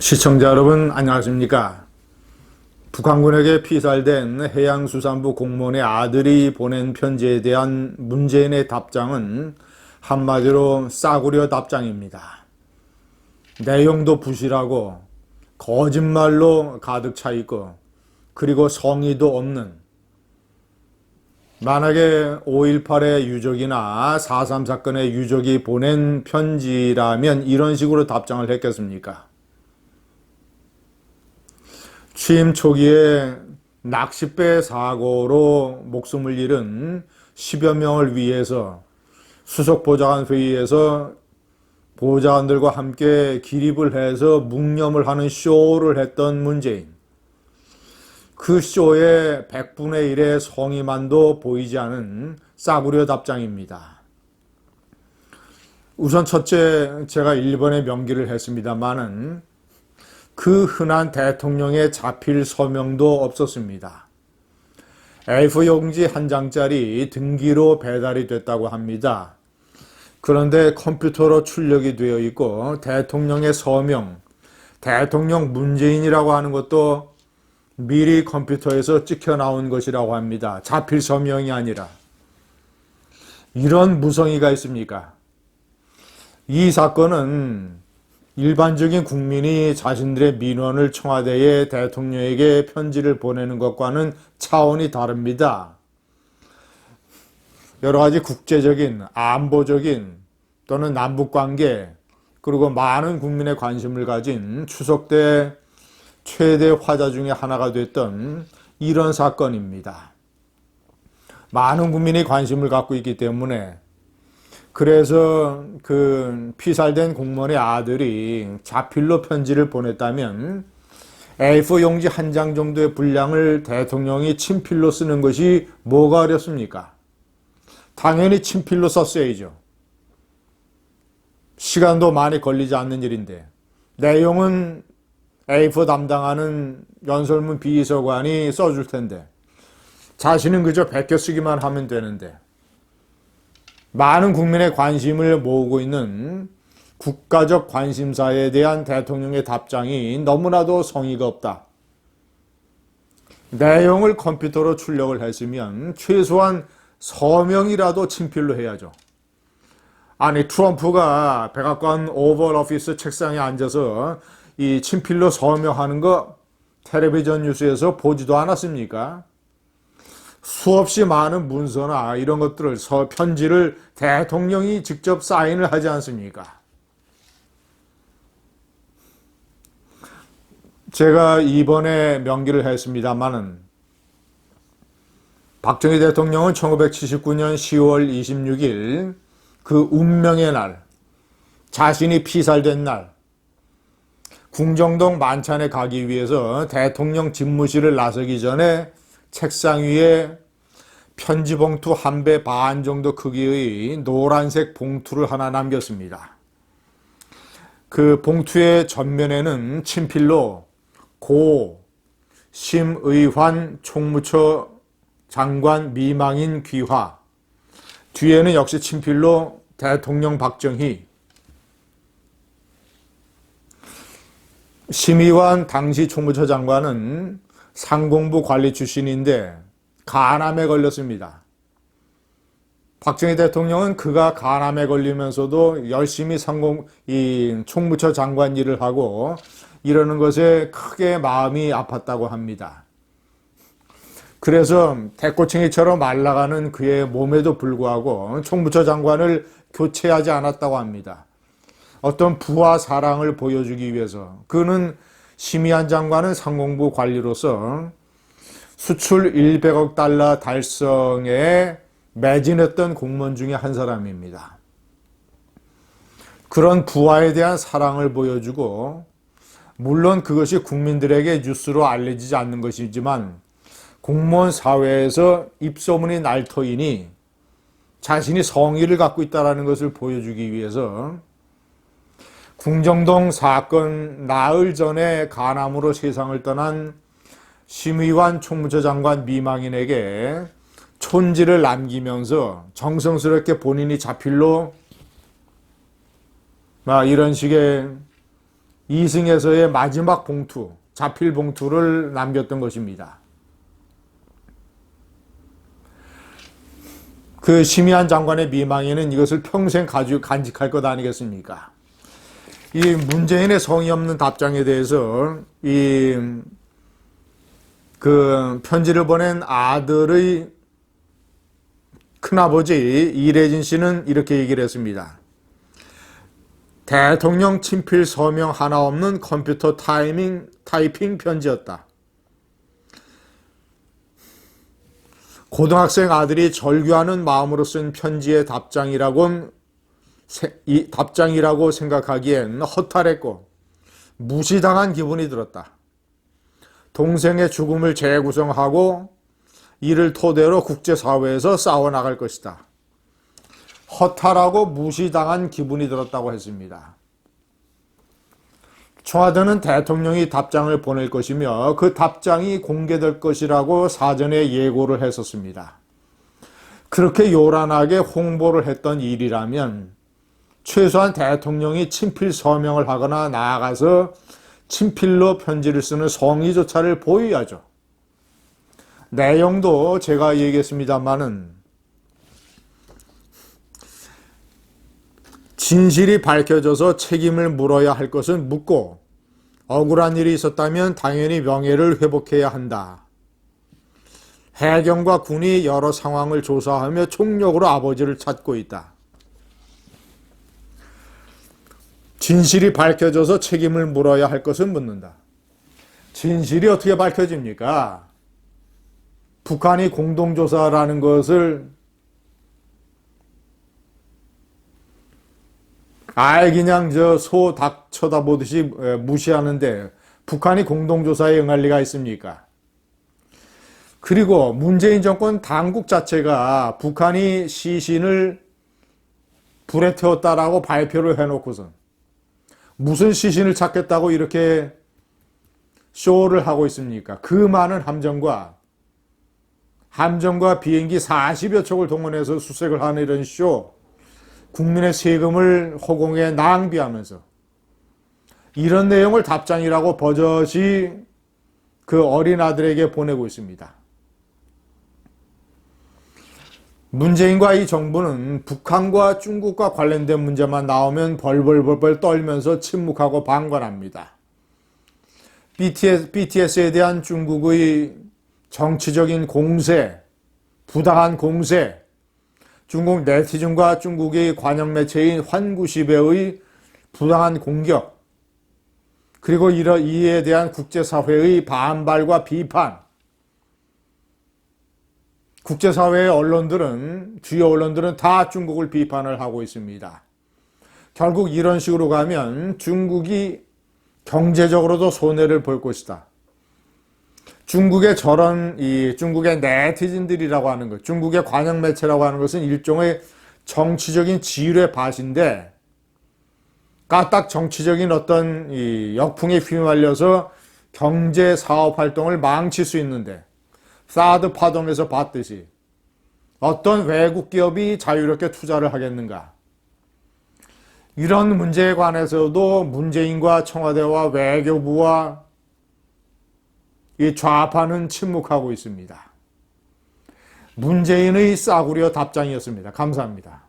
시청자 여러분 안녕하십니까? 북한군에게 피살된 해양수산부 공무원의 아들이 보낸 편지에 대한 문재인의 답장은 한마디로 싸구려 답장입니다. 내용도 부실하고 거짓말로 가득 차 있고 그리고 성의도 없는, 만약에 5.18의 유족이나 4.3 사건의 유족이 보낸 편지라면 이런 식으로 답장을 했겠습니까? 취임 초기에 낚싯배 사고로 목숨을 잃은 10여 명을 위해서 수석보좌관 회의에서 보좌관들과 함께 기립을 해서 묵념을 하는 쇼를 했던 문재인. 그 쇼의 100분의 1의 성의만도 보이지 않은 싸구려 답장입니다. 우선 첫째, 제가 일본에 명기를 했습니다마는 그 흔한 대통령의 자필 서명도 없었습니다. A4 용지 한 장짜리 등기로 배달이 됐다고 합니다. 그런데 컴퓨터로 출력이 되어 있고 대통령의 서명, 대통령 문재인이라고 하는 것도 미리 컴퓨터에서 찍혀 나온 것이라고 합니다. 자필 서명이 아니라. 이런 무성의가 있습니까? 이 사건은 일반적인 국민이 자신들의 민원을 청와대에 대통령에게 편지를 보내는 것과는 차원이 다릅니다. 여러 가지 국제적인, 안보적인 또는 남북관계, 그리고 많은 국민의 관심을 가진 추석 때 최대 화제 중에 하나가 됐던 이런 사건입니다. 많은 국민이 관심을 갖고 있기 때문에, 그래서 그 피살된 공무원의 아들이 자필로 편지를 보냈다면 A4 용지 한 장 정도의 분량을 대통령이 친필로 쓰는 것이 뭐가 어렵습니까? 당연히 친필로 썼어야죠. 시간도 많이 걸리지 않는 일인데, 내용은 A4 담당하는 연설문 비서관이 써줄 텐데 자신은 그저 베껴 쓰기만 하면 되는데, 많은 국민의 관심을 모으고 있는 국가적 관심사에 대한 대통령의 답장이 너무나도 성의가 없다. 내용을 컴퓨터로 출력을 했으면 최소한 서명이라도 친필로 해야죠. 아니, 트럼프가 백악관 오벌 오피스 책상에 앉아서 이 친필로 서명하는 거 텔레비전 뉴스에서 보지도 않았습니까? 수없이 많은 문서나 이런 것들을, 편지를 대통령이 직접 사인을 하지 않습니까? 제가 이번에 명기를 했습니다마는 박정희 대통령은 1979년 10월 26일 그 운명의 날, 자신이 피살된 날, 궁정동 만찬에 가기 위해서 대통령 집무실을 나서기 전에 책상 위에 편지 봉투 한 배 반 정도 크기의 노란색 봉투를 하나 남겼습니다. 그 봉투의 전면에는 친필로 고 심의환 총무처 장관 미망인 귀화, 뒤에는 역시 친필로 대통령 박정희. 심의환 당시 총무처 장관은 상공부 관리 출신인데 간암에 걸렸습니다. 박정희 대통령은 그가 간암에 걸리면서도 열심히 총무처 장관 일을 하고 이러는 것에 크게 마음이 아팠다고 합니다. 그래서 대꼬챙이처럼 말라가는 그의 몸에도 불구하고 총무처 장관을 교체하지 않았다고 합니다. 어떤 부하 사랑을 보여주기 위해서. 그는 심의한 장관은 상공부 관리로서 수출 100억 달러 달성에 매진했던 공무원 중에 한 사람입니다. 그런 부하에 대한 사랑을 보여주고, 물론 그것이 국민들에게 뉴스로 알려지지 않는 것이지만 공무원 사회에서 입소문이 날 터이니 자신이 성의를 갖고 있다는 것을 보여주기 위해서 궁정동 사건 나흘 전에 간암으로 세상을 떠난 심의환 총무처 장관 미망인에게 촌지를 남기면서 정성스럽게 본인이 자필로 이런 식의 이승에서의 마지막 봉투, 자필 봉투를 남겼던 것입니다. 그 심의한 장관의 미망에는 이것을 평생 간직할 것 아니겠습니까? 이 문재인의 성의 없는 답장에 대해서 그 편지를 보낸 아들의 큰아버지 이래진 씨는 이렇게 얘기를 했습니다. 대통령 친필 서명 하나 없는 컴퓨터 타이핑 편지였다. 고등학생 아들이 절규하는 마음으로 쓴 편지의 답장이라고 생각하기엔 허탈했고 무시당한 기분이 들었다. 동생의 죽음을 재구성하고 이를 토대로 국제사회에서 싸워나갈 것이다. 허탈하고 무시당한 기분이 들었다고 했습니다. 청와대는 대통령이 답장을 보낼 것이며 그 답장이 공개될 것이라고 사전에 예고를 했었습니다. 그렇게 요란하게 홍보를 했던 일이라면 최소한 대통령이 친필 서명을 하거나 나아가서 친필로 편지를 쓰는 성의조차를 보여야죠. 내용도 제가 얘기했습니다마는 진실이 밝혀져서 책임을 물어야 할 것은 묻고 억울한 일이 있었다면 당연히 명예를 회복해야 한다. 해경과 군이 여러 상황을 조사하며 총력으로 아버지를 찾고 있다. 진실이 밝혀져서 책임을 물어야 할 것은 묻는다. 진실이 어떻게 밝혀집니까? 북한이 공동조사라는 것을 그냥 소 닭 쳐다보듯이 무시하는데 북한이 공동조사에 응할 리가 있습니까? 그리고 문재인 정권 당국 자체가 북한이 시신을 불에 태웠다라고 발표를 해놓고선 무슨 시신을 찾겠다고 이렇게 쇼를 하고 있습니까? 그 많은 함정과 비행기 40여 척을 동원해서 수색을 하는 이런 쇼, 국민의 세금을 허공에 낭비하면서 이런 내용을 답장이라고 버젓이 그 어린 아들에게 보내고 있습니다. 문재인과 이 정부는 북한과 중국과 관련된 문제만 나오면 벌벌 떨면서 침묵하고 방관합니다. BTS에 대한 중국의 정치적인 공세, 부당한 공세, 중국 네티즌과 중국의 관영 매체인 환구시배의 부당한 공격, 그리고 이에 대한 국제사회의 반발과 비판, 국제사회의 주요 언론들은 다 중국을 비판을 하고 있습니다. 결국 이런 식으로 가면 중국이 경제적으로도 손해를 볼 것이다. 중국의 중국의 네티즌들이라고 하는 것, 중국의 관영 매체라고 하는 것은 일종의 정치적인 지뢰 밭인데, 까딱 정치적인 어떤 역풍에 휘말려서 경제 사업 활동을 망칠 수 있는데, 사드 파동에서 봤듯이 어떤 외국 기업이 자유롭게 투자를 하겠는가? 이런 문제에 관해서도 문재인과 청와대와 외교부와 이 좌파는 침묵하고 있습니다. 문재인의 싸구려 답장이었습니다. 감사합니다.